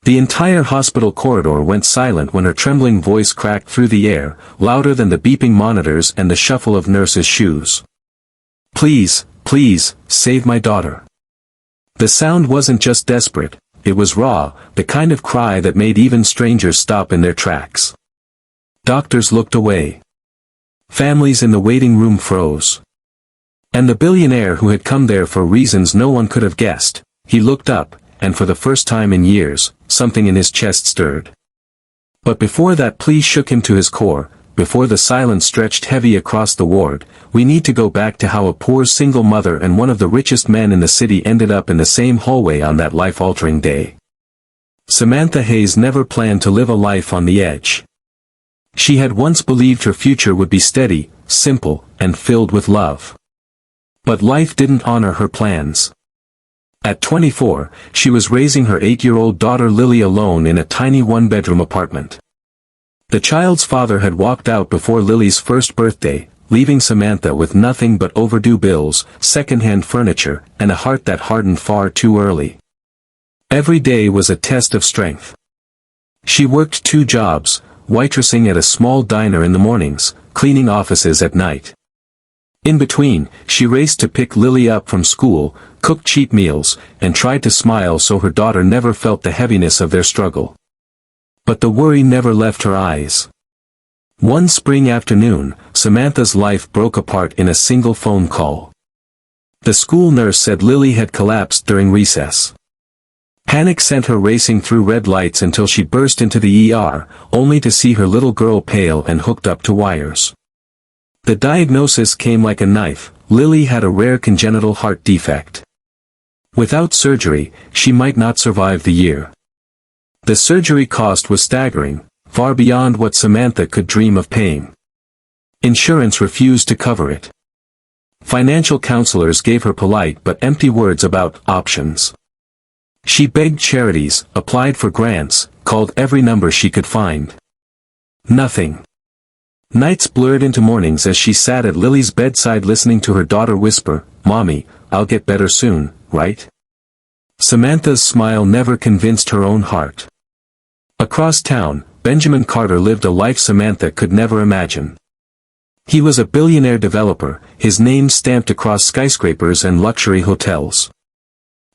The entire hospital corridor went silent when her trembling voice cracked through the air, louder than the beeping monitors and the shuffle of nurses' shoes. "Please, please, save my daughter." The sound wasn't just desperate, it was raw, the kind of cry that made even strangers stop in their tracks. Doctors looked away. Families in the waiting room froze. And the billionaire who had come there for reasons no one could have guessed, he looked up, and for the first time in years, something in his chest stirred. But before that plea shook him to his core, before the silence stretched heavy across the ward, we need to go back to how a poor single mother and one of the richest men in the city ended up in the same hallway on that life-altering day. Samantha Hayes never planned to live a life on the edge. She had once believed her future would be steady, simple, and filled with love. But life didn't honor her plans. At 24, she was raising her 8-year-old daughter Lily alone in a tiny one-bedroom apartment. The child's father had walked out before Lily's first birthday, leaving Samantha with nothing but overdue bills, second-hand furniture, and a heart that hardened far too early. Every day was a test of strength. She worked 2 jobs, waitressing at a small diner in the mornings, cleaning offices at night. In between, she raced to pick Lily up from school, cooked cheap meals, and tried to smile so her daughter never felt the heaviness of their struggle. But the worry never left her eyes. One spring afternoon, Samantha's life broke apart in a single phone call. The school nurse said Lily had collapsed during recess. Panic sent her racing through red lights until she burst into the ER, only to see her little girl pale and hooked up to wires. The diagnosis came like a knife: Lily had a rare congenital heart defect. Without surgery, she might not survive the year. The surgery cost was staggering, far beyond what Samantha could dream of paying. Insurance refused to cover it. Financial counselors gave her polite but empty words about options. She begged charities, applied for grants, called every number she could find. Nothing. Nights blurred into mornings as she sat at Lily's bedside listening to her daughter whisper, "Mommy, I'll get better soon, right?" Samantha's smile never convinced her own heart. Across town, Benjamin Carter lived a life Samantha could never imagine. He was a billionaire developer, his name stamped across skyscrapers and luxury hotels.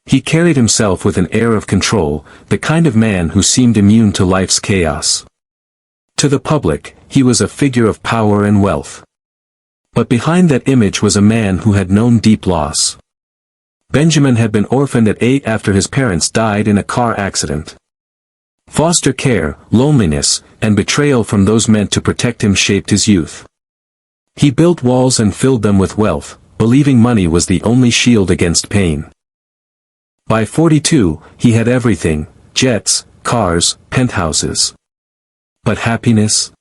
He carried himself with an air of control, the kind of man who seemed immune to life's chaos. To the public, he was a figure of power and wealth. But behind that image was a man who had known deep loss. Benjamin had been orphaned at 8 after his parents died in a car accident. Foster care, loneliness, and betrayal from those meant to protect him shaped his youth. He built walls and filled them with wealth, believing money was the only shield against pain. By 42, he had everything: jets, cars, penthouses. But happiness?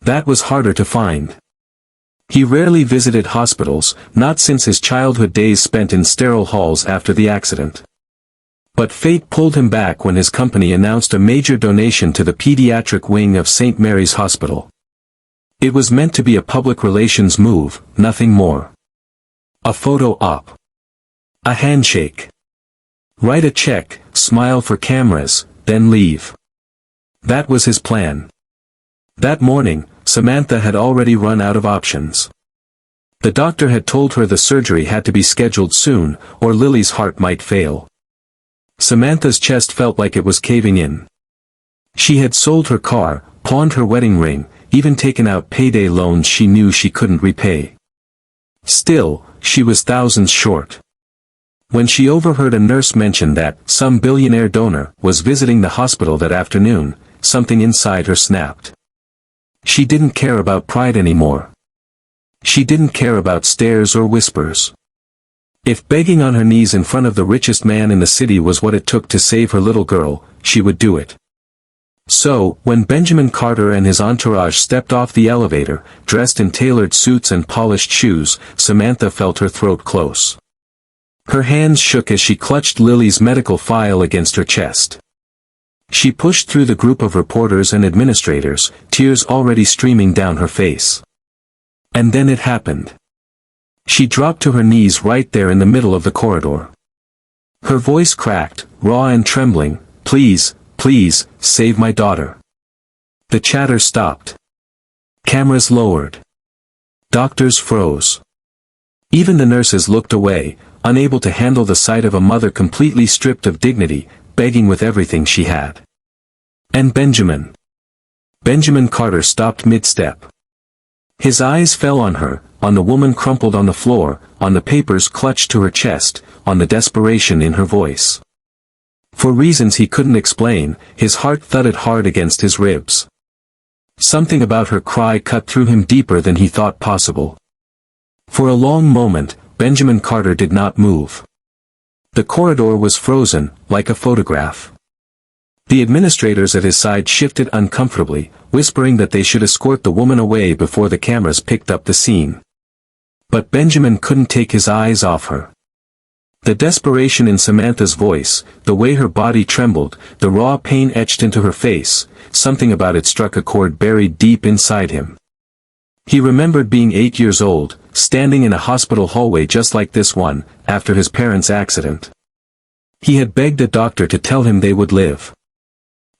That was harder to find. He rarely visited hospitals, not since his childhood days spent in sterile halls after the accident. But fate pulled him back when his company announced a major donation to the pediatric wing of St. Mary's Hospital. It was meant to be a public relations move, nothing more. A photo op. A handshake. Write a check, smile for cameras, then leave. That was his plan. That morning, Samantha had already run out of options. The doctor had told her the surgery had to be scheduled soon, or Lily's heart might fail. Samantha's chest felt like it was caving in. She had sold her car, pawned her wedding ring, even taken out payday loans she knew she couldn't repay. Still, she was thousands short. When she overheard a nurse mention that some billionaire donor was visiting the hospital that afternoon, something inside her snapped. She didn't care about pride anymore. She didn't care about stares or whispers. If begging on her knees in front of the richest man in the city was what it took to save her little girl, she would do it. So, when Benjamin Carter and his entourage stepped off the elevator, dressed in tailored suits and polished shoes, Samantha felt her throat close. Her hands shook as she clutched Lily's medical file against her chest. She pushed through the group of reporters and administrators, tears already streaming down her face. And then it happened. She dropped to her knees right there in the middle of the corridor. Her voice cracked, raw and trembling, "Please, Please, save my daughter. The chatter stopped. Cameras lowered. Doctors froze. Even the nurses looked away, unable to handle the sight of a mother completely stripped of dignity, begging with everything she had. And Benjamin. Benjamin Carter stopped mid-step. His eyes fell on her, on the woman crumpled on the floor, on the papers clutched to her chest, on the desperation in her voice. For reasons he couldn't explain, his heart thudded hard against his ribs. Something about her cry cut through him deeper than he thought possible. For a long moment, Benjamin Carter did not move. The corridor was frozen, like a photograph. The administrators at his side shifted uncomfortably, whispering that they should escort the woman away before the cameras picked up the scene. But Benjamin couldn't take his eyes off her. The desperation in Samantha's voice, the way her body trembled, the raw pain etched into her face, something about it struck a chord buried deep inside him. He remembered being 8 years old, standing in a hospital hallway just like this one, after his parents' accident. He had begged a doctor to tell him they would live.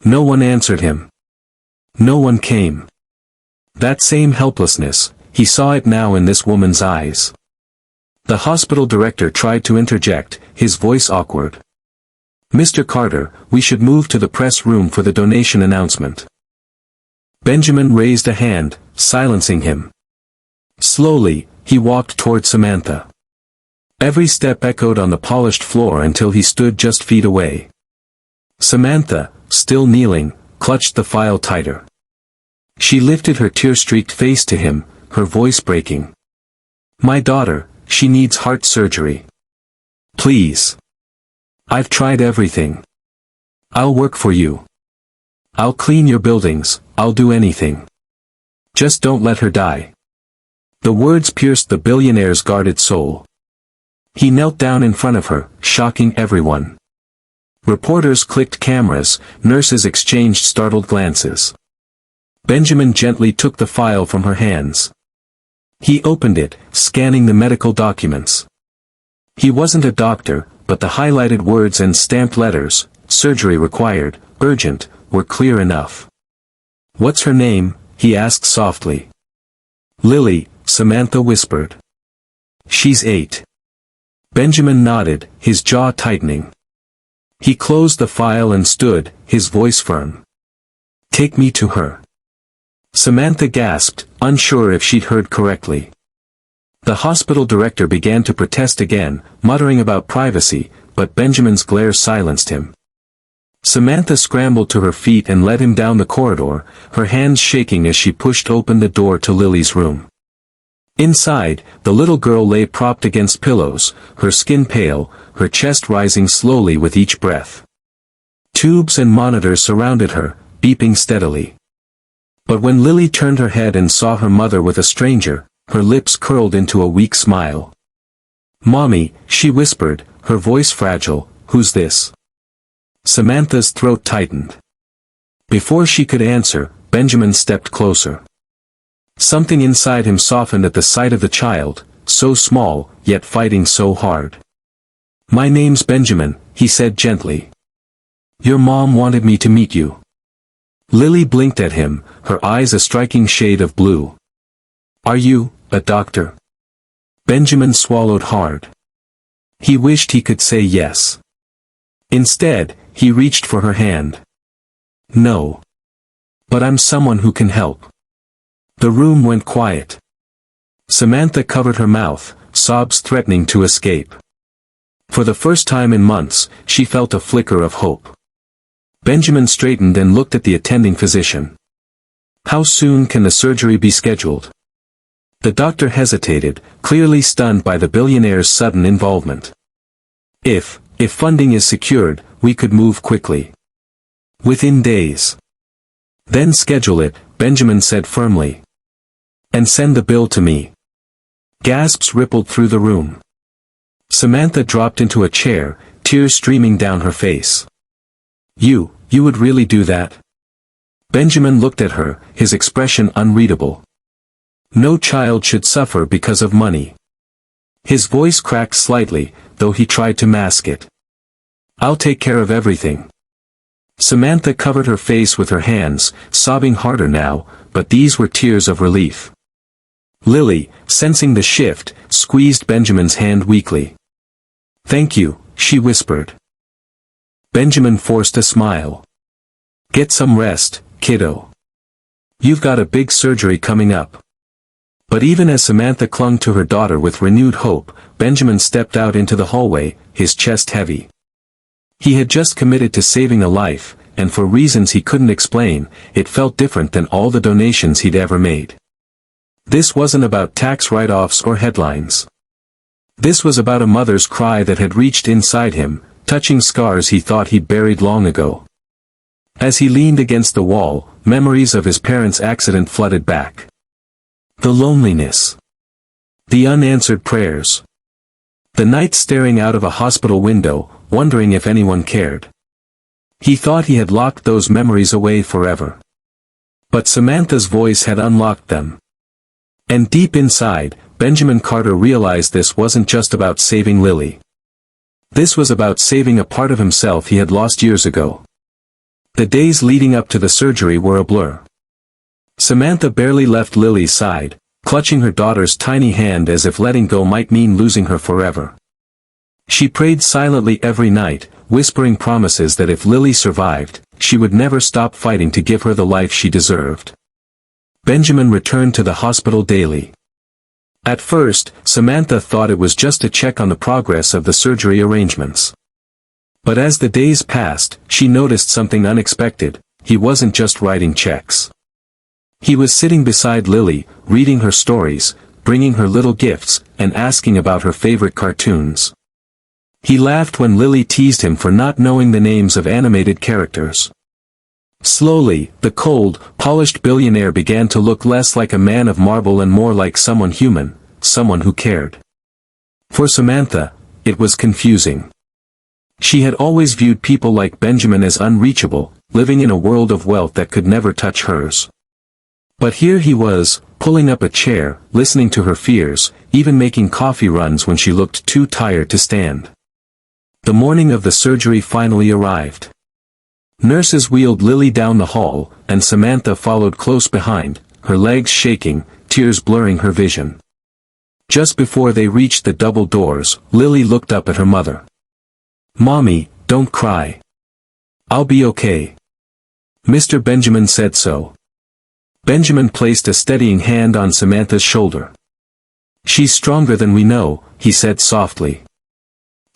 No one answered him. No one came. That same helplessness, he saw it now in this woman's eyes. The hospital director tried to interject, his voice awkward. "Mr. Carter, we should move to the press room for the donation announcement." Benjamin raised a hand, silencing him. Slowly, he walked toward Samantha. Every step echoed on the polished floor until he stood just feet away. Samantha, still kneeling, clutched the file tighter. She lifted her tear-streaked face to him, her voice breaking. "My daughter, she needs heart surgery. Please. I've tried everything. I'll work for you. I'll clean your buildings, I'll do anything. Just don't let her die." The words pierced the billionaire's guarded soul. He knelt down in front of her, shocking everyone. Reporters clicked cameras, nurses exchanged startled glances. Benjamin gently took the file from her hands. He opened it, scanning the medical documents. He wasn't a doctor, but the highlighted words and stamped letters, "surgery required, urgent," were clear enough. "What's her name?" he asked softly. "Lily," Samantha whispered. "She's 8. Benjamin nodded, his jaw tightening. He closed the file and stood, his voice firm. "Take me to her." Samantha gasped, unsure if she'd heard correctly. The hospital director began to protest again, muttering about privacy, but Benjamin's glare silenced him. Samantha scrambled to her feet and led him down the corridor, her hands shaking as she pushed open the door to Lily's room. Inside, the little girl lay propped against pillows, her skin pale, her chest rising slowly with each breath. Tubes and monitors surrounded her, beeping steadily. But when Lily turned her head and saw her mother with a stranger, her lips curled into a weak smile. "Mommy," she whispered, her voice fragile, "who's this?" Samantha's throat tightened. Before she could answer, Benjamin stepped closer. Something inside him softened at the sight of the child, so small, yet fighting so hard. "My name's Benjamin," he said gently. "Your mom wanted me to meet you." Lily blinked at him, her eyes a striking shade of blue. "Are you a doctor?" Benjamin swallowed hard. He wished he could say yes. Instead, he reached for her hand. "No. But I'm someone who can help." The room went quiet. Samantha covered her mouth, sobs threatening to escape. For the first time in months, she felt a flicker of hope. Benjamin straightened and looked at the attending physician. "How soon can the surgery be scheduled?" The doctor hesitated, clearly stunned by the billionaire's sudden involvement. If funding is secured, we could move quickly. Within days. "Then schedule it," Benjamin said firmly. "And send the bill to me." Gasps rippled through the room. Samantha dropped into a chair, tears streaming down her face. You would really do that?" Benjamin looked at her, his expression unreadable. "No child should suffer because of money." His voice cracked slightly, though he tried to mask it. "I'll take care of everything." Samantha covered her face with her hands, sobbing harder now, but these were tears of relief. Lily, sensing the shift, squeezed Benjamin's hand weakly. "Thank you," she whispered. Benjamin forced a smile. "Get some rest, kiddo. You've got a big surgery coming up." But even as Samantha clung to her daughter with renewed hope, Benjamin stepped out into the hallway, his chest heavy. He had just committed to saving a life, and for reasons he couldn't explain, it felt different than all the donations he'd ever made. This wasn't about tax write-offs or headlines. This was about a mother's cry that had reached inside him, touching scars he thought he'd buried long ago. As he leaned against the wall, memories of his parents' accident flooded back. The loneliness. The unanswered prayers. The night staring out of a hospital window, wondering if anyone cared. He thought he had locked those memories away forever. But Samantha's voice had unlocked them. And deep inside, Benjamin Carter realized this wasn't just about saving Lily. This was about saving a part of himself he had lost years ago. The days leading up to the surgery were a blur. Samantha barely left Lily's side, clutching her daughter's tiny hand as if letting go might mean losing her forever. She prayed silently every night, whispering promises that if Lily survived, she would never stop fighting to give her the life she deserved. Benjamin returned to the hospital daily. At first, Samantha thought it was just a check on the progress of the surgery arrangements. But as the days passed, she noticed something unexpected. He wasn't just writing checks. He was sitting beside Lily, reading her stories, bringing her little gifts, and asking about her favorite cartoons. He laughed when Lily teased him for not knowing the names of animated characters. Slowly, the cold, polished billionaire began to look less like a man of marble and more like someone human, someone who cared. For Samantha, it was confusing. She had always viewed people like Benjamin as unreachable, living in a world of wealth that could never touch hers. But here he was, pulling up a chair, listening to her fears, even making coffee runs when she looked too tired to stand. The morning of the surgery finally arrived. Nurses wheeled Lily down the hall, and Samantha followed close behind, her legs shaking, tears blurring her vision. Just before they reached the double doors, Lily looked up at her mother. "Mommy, don't cry. I'll be okay. Mr. Benjamin said so." Benjamin placed a steadying hand on Samantha's shoulder. "She's stronger than we know," he said softly.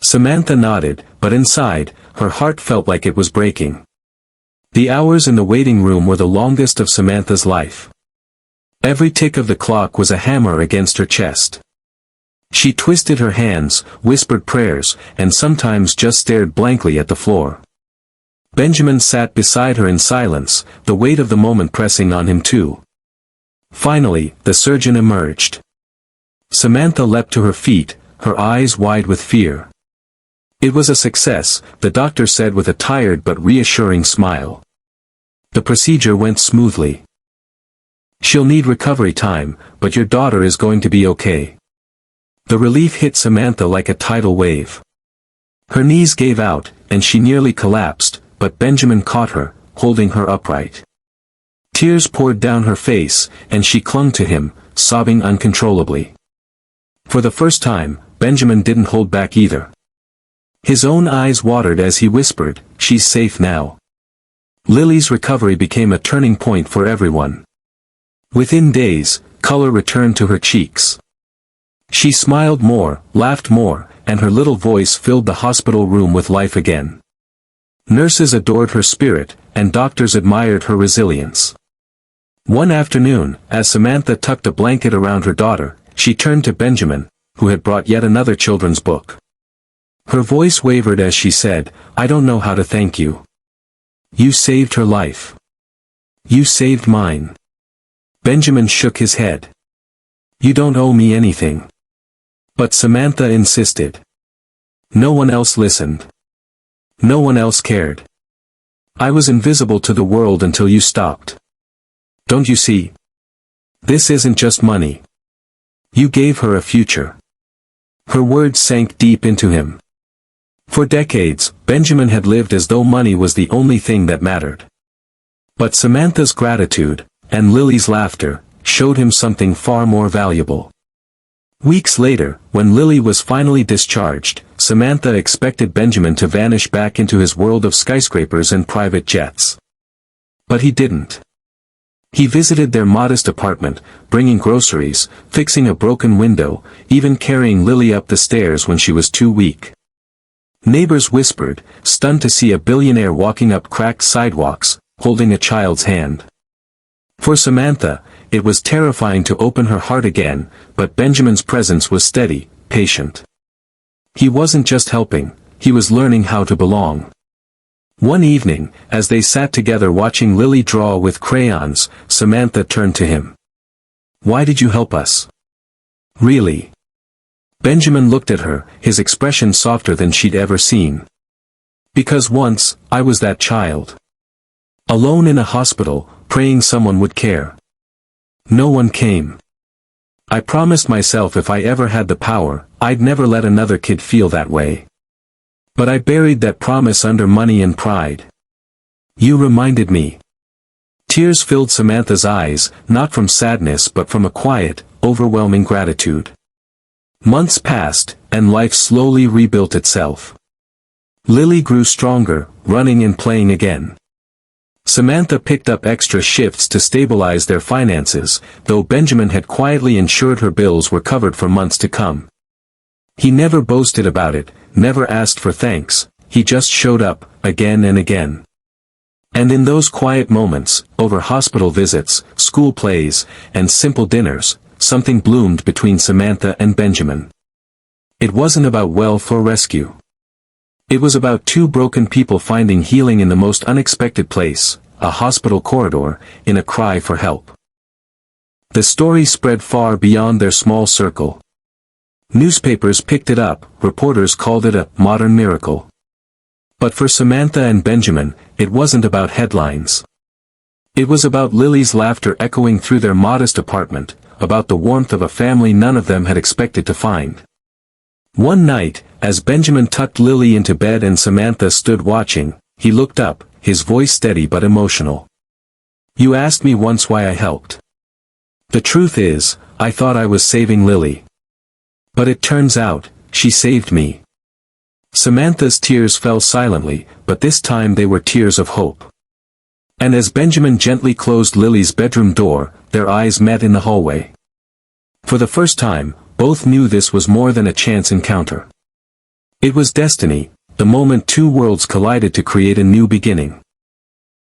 Samantha nodded, but inside, her heart felt like it was breaking. The hours in the waiting room were the longest of Samantha's life. Every tick of the clock was a hammer against her chest. She twisted her hands, whispered prayers, and sometimes just stared blankly at the floor. Benjamin sat beside her in silence, the weight of the moment pressing on him too. Finally, the surgeon emerged. Samantha leapt to her feet, her eyes wide with fear. It was a success, the doctor said with a tired but reassuring smile. The procedure went smoothly. "She'll need recovery time, but your daughter is going to be okay." The relief hit Samantha like a tidal wave. Her knees gave out, and she nearly collapsed, but Benjamin caught her, holding her upright. Tears poured down her face, and she clung to him, sobbing uncontrollably. For the first time, Benjamin didn't hold back either. His own eyes watered as he whispered, "She's safe now." Lily's recovery became a turning point for everyone. Within days, color returned to her cheeks. She smiled more, laughed more, and her little voice filled the hospital room with life again. Nurses adored her spirit, and doctors admired her resilience. One afternoon, as Samantha tucked a blanket around her daughter, she turned to Benjamin, who had brought yet another children's book. Her voice wavered as she said, "I don't know how to thank you. You saved her life. You saved mine." Benjamin shook his head. "You don't owe me anything." But Samantha insisted. "No one else listened. No one else cared. I was invisible to the world until you stopped. Don't you see? This isn't just money. You gave her a future." Her words sank deep into him. For decades, Benjamin had lived as though money was the only thing that mattered. But Samantha's gratitude, and Lily's laughter, showed him something far more valuable. Weeks later, when Lily was finally discharged, Samantha expected Benjamin to vanish back into his world of skyscrapers and private jets. But he didn't. He visited their modest apartment, bringing groceries, fixing a broken window, even carrying Lily up the stairs when she was too weak. Neighbors whispered, stunned to see a billionaire walking up cracked sidewalks, holding a child's hand. For Samantha, it was terrifying to open her heart again, but Benjamin's presence was steady, patient. He wasn't just helping, he was learning how to belong. One evening, as they sat together watching Lily draw with crayons, Samantha turned to him. "Why did you help us?" "Really?" Benjamin looked at her, his expression softer than she'd ever seen. "Because once, I was that child. Alone in a hospital, praying someone would care. No one came. I promised myself if I ever had the power, I'd never let another kid feel that way. But I buried that promise under money and pride. You reminded me." Tears filled Samantha's eyes, not from sadness but from a quiet, overwhelming gratitude. Months passed, and life slowly rebuilt itself. Lily grew stronger, running and playing again. Samantha picked up extra shifts to stabilize their finances, though Benjamin had quietly ensured her bills were covered for months to come. He never boasted about it, never asked for thanks, he just showed up, again and again. And in those quiet moments, over hospital visits, school plays, and simple dinners, something bloomed between Samantha and Benjamin. It wasn't about wealth or rescue. It was about two broken people finding healing in the most unexpected place, a hospital corridor, in a cry for help. The story spread far beyond their small circle. Newspapers picked it up, reporters called it a modern miracle. But for Samantha and Benjamin, it wasn't about headlines. It was about Lily's laughter echoing through their modest apartment, about the warmth of a family none of them had expected to find. One night, as Benjamin tucked Lily into bed and Samantha stood watching, he looked up, his voice steady but emotional. "You asked me once why I helped. The truth is, I thought I was saving Lily. But it turns out, she saved me." Samantha's tears fell silently, but this time they were tears of hope. And as Benjamin gently closed Lily's bedroom door, their eyes met in the hallway. For the first time, both knew this was more than a chance encounter. It was destiny, the moment two worlds collided to create a new beginning.